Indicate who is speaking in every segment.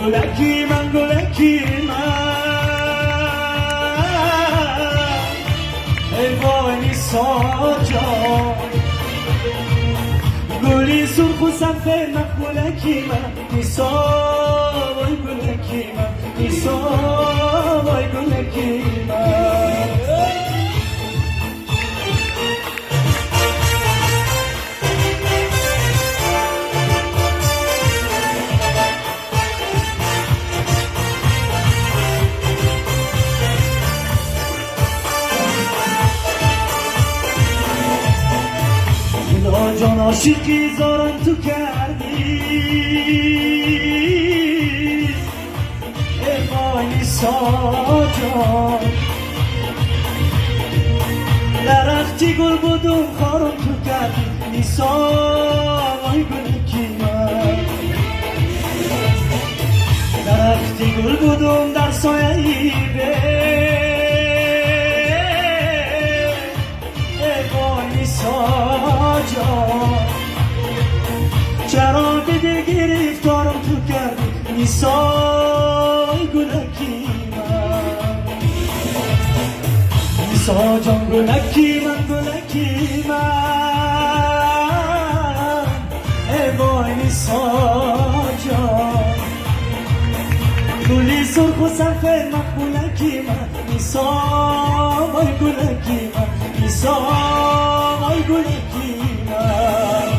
Speaker 1: گلکی من گلکی من ای وای ساجان گلی سرخ و سنفه من گلکی من نیسا وای گلکی من نیسا وای گلکی من جان عاشقی زارم تو کردی ای وای ساجان درختی گل بودم خارم تو کردی نیسا وای گلکی من درختی گل بودم در سایه ای چرا دیده گرفتارم تو کردی نیسای گلکی من نیسا جان گلکی من گلکی من ای وای نیسا جان گلی سرخ و سنفه من گلکی من نیسا وای گلکی من نیسا وای گلکی من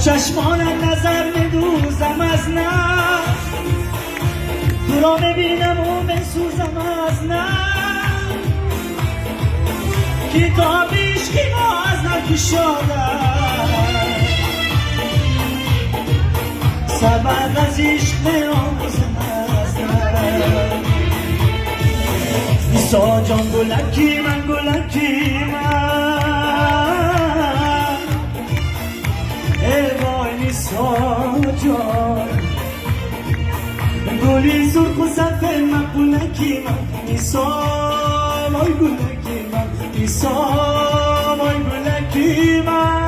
Speaker 1: چشمانم نظر میدوزم از نه تو را میبینم و میسوزم از نه کتابیش که باز نکشادم سبب از عشق میآموزم از نه نیسا جان گلکی من گلکی من جان گلی سرخ و سنفه من گلکی من نیسا وای گلکی من نیسا وای گلکی من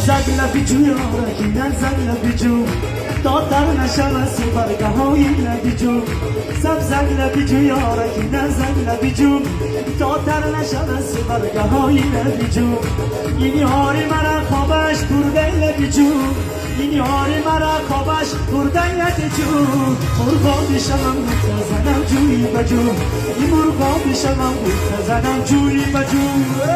Speaker 1: زد لبی جو یاره کی نزد لبی جو دادر نشود سفرگه های لبی جو سب زد لبی جو یاره کی نزد لبی جو دادر نشود سفرگه های لبی جو این یاری مرا خوابش برده لبی جو این یاری مرا خوابش برده لبی جو مرغا میشم بزنم جوی بجو این مرغا میشم بزنم جوی بجو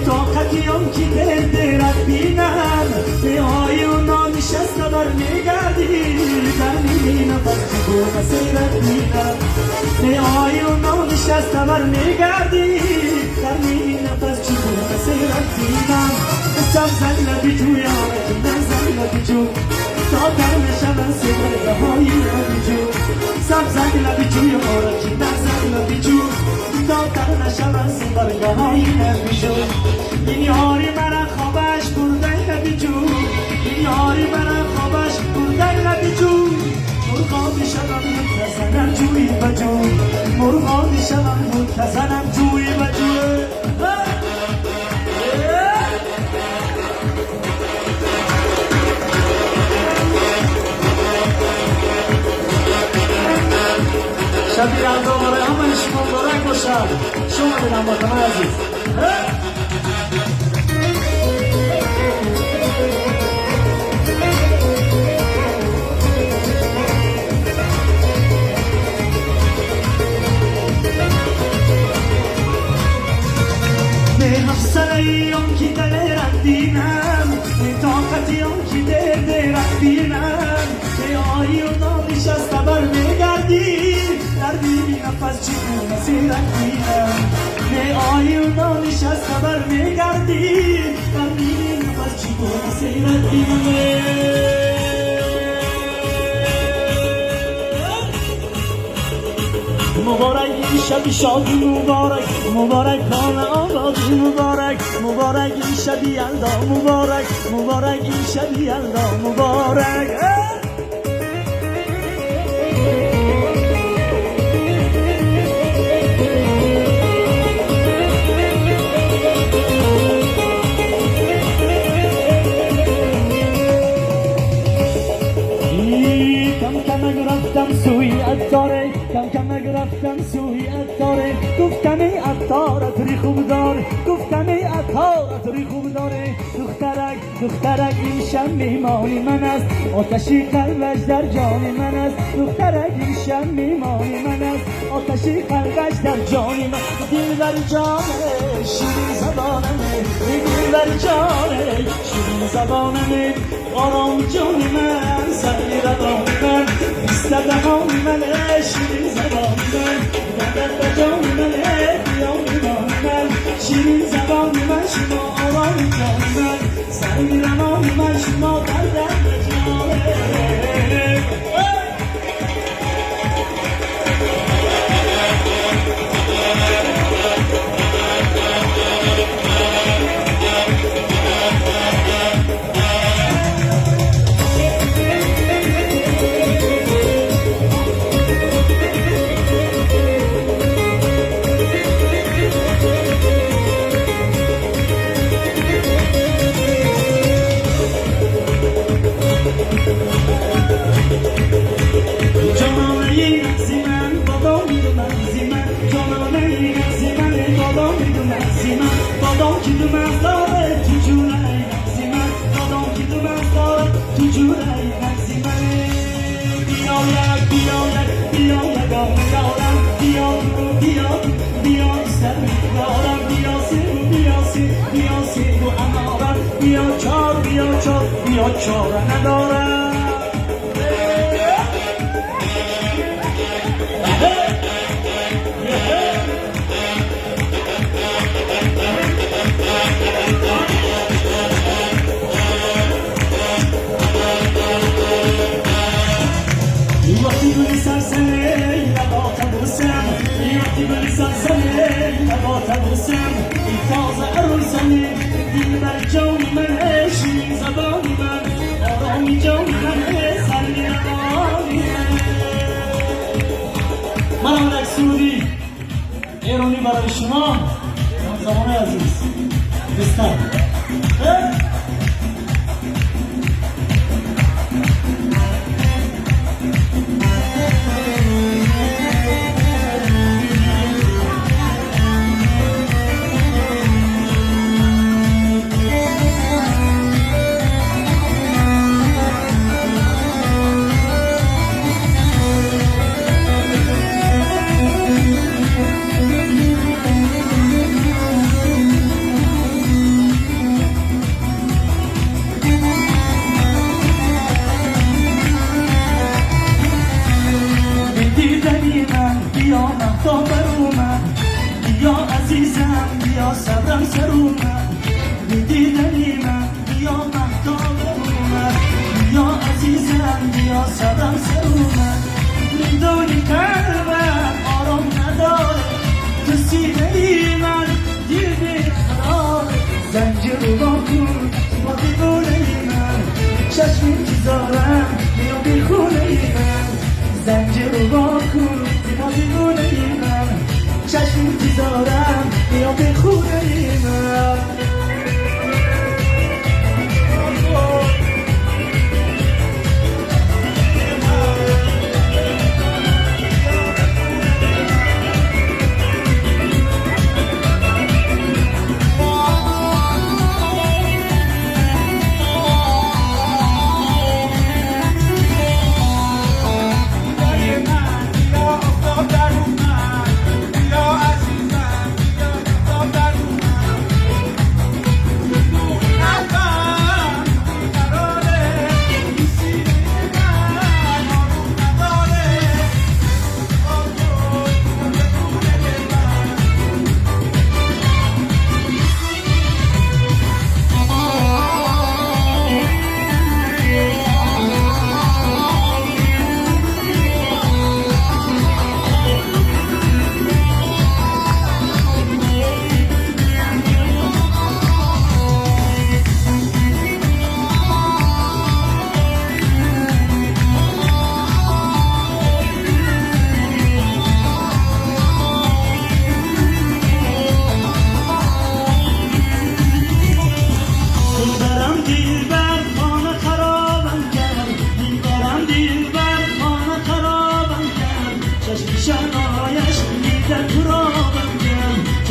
Speaker 1: طاقتیم که دلت بینم به آیونا نشسته بر میگردی در نیمی نفس چگونه سیرت بینم به آیونا نشسته بر میگردی در نیمی نفس چگونه سیرت بینم سب زن لبی جو یارکی نزن لبی جو تا در نشم سیرت های لبی جو سب زن لبی جو یارکی نزن لبی جو نشود برگاه نبیجو این یاری مرا خوابش برده نبیجو این یاری مرا خوابش برده نبیجو مرغا میشوم منتظرم جوی بجو مرغا میشوم منتظرم جوی بجو شبیه اندام برای همه شما مبارک باشد شما دلم با تمام عزیز سریم کی دل رفتینم طاقتیم کی دل رفتینم به آیی و دانش از خبر میگردی در بیبی نفس چگونه سیرفتینم به آیی و دانش از خبر میگردی در بیبی نفس چگونه سیرفتینم مبارک این شب شادی مبارک مبارک کام آبادی مبارک مبارک این شب یلدا مبارک مبارک این شب یلدا مبارک رفتم سوی اتاره کم کم رفتم سوی اتاره گفتم ای اتارت ری خوب داره گفتم ای اتارت ری خوب داره دخترک این شب میمانی من است آتشی قلبش در جان من است دخترک این شب میمانی من است آتشی قلبش در جان من دلبر جانه شیرین زبانمه دلبر جانه شیرین زبانمه آرام جان من سری روان من استدهان من شیرین زبان من دردت جان من بیان من شیرین زبان من شما آرام جان من سری روان من شما دردت جانه بیا چاره ندارم وقتی بری سرسنه لباتم بسم وقتی بری سرسنه لباتم بسم این تازه عروسنه دل بر جان من شیرین زبان من آرامی جان من سری روانی من یک سرودی ایرانی برای شما زمان عزیز بستم بیا عزیزم بیا صبرم سر اومد دیدنی من بیا مهتاب اومد بیا عزیزم بیا صبرم سر اومد میدونی قلبم آرام نداره تو سینه من دیده خراب زنجیر با کن با دیوونه من چشم انتظارم بیا بی خونه من زنجیر با کن با دیوونه من چشم انتظارم بیا بی خونه من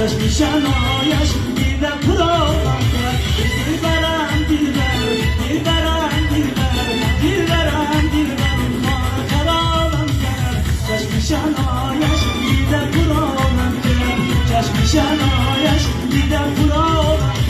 Speaker 1: چشمی شنایش دیده پرام کرد دیلبرم دیلبر دیلبرم دیلبر دیلبرم دیلبر خانه خرابم کرد چشمی شنایش دیده پرام کرد چشمی شنایش دیده پرام کرد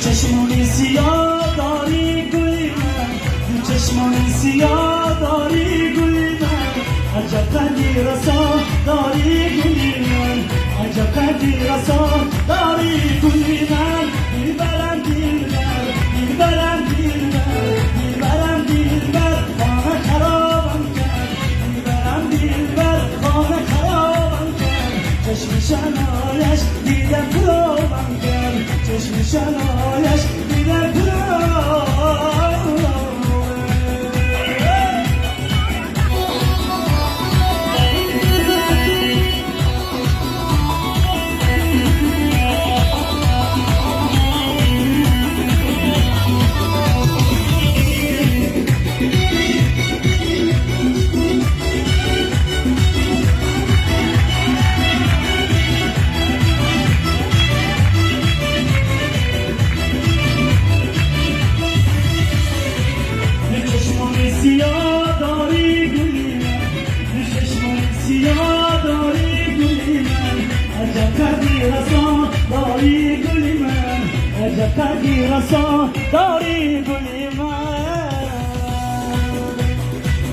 Speaker 1: چشمونی سیاه داری گوی من چشمونی سیاه داری گوی من عجب قدی رسا داری گوی من عجب قدی رسا داری گوی من دیلبرم دیلبر دیلبرم دیلبر دیلبرم دیلبر خانه خرابم کرد دیلبرم دیلبر خانه خرابم کرد چشم شنایش دیده پرابم کرد چشم شنایش دیده پرابم سیاه داری گلی من چشمون سیاه داری گلی من عجب کردی رسا داری گلی من عجب کردی رسا داری گلی من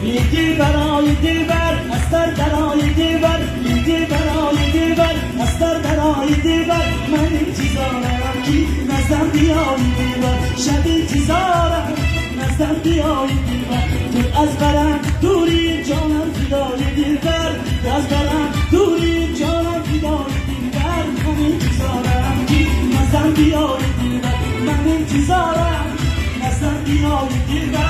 Speaker 1: یکی برای دیگر استر برای دیگر یکی برای دیگر استر برای دیگر من انتظارم کی نزدم بیای دیگر شب انتظارم نزدم بیای دیگر تو از برم دوری جانم فدای دیگر از برم دوری جانم فدای دیگر من انتظارم کی نزدم بیای دیگر من انتظارم نزدم بیای دیگر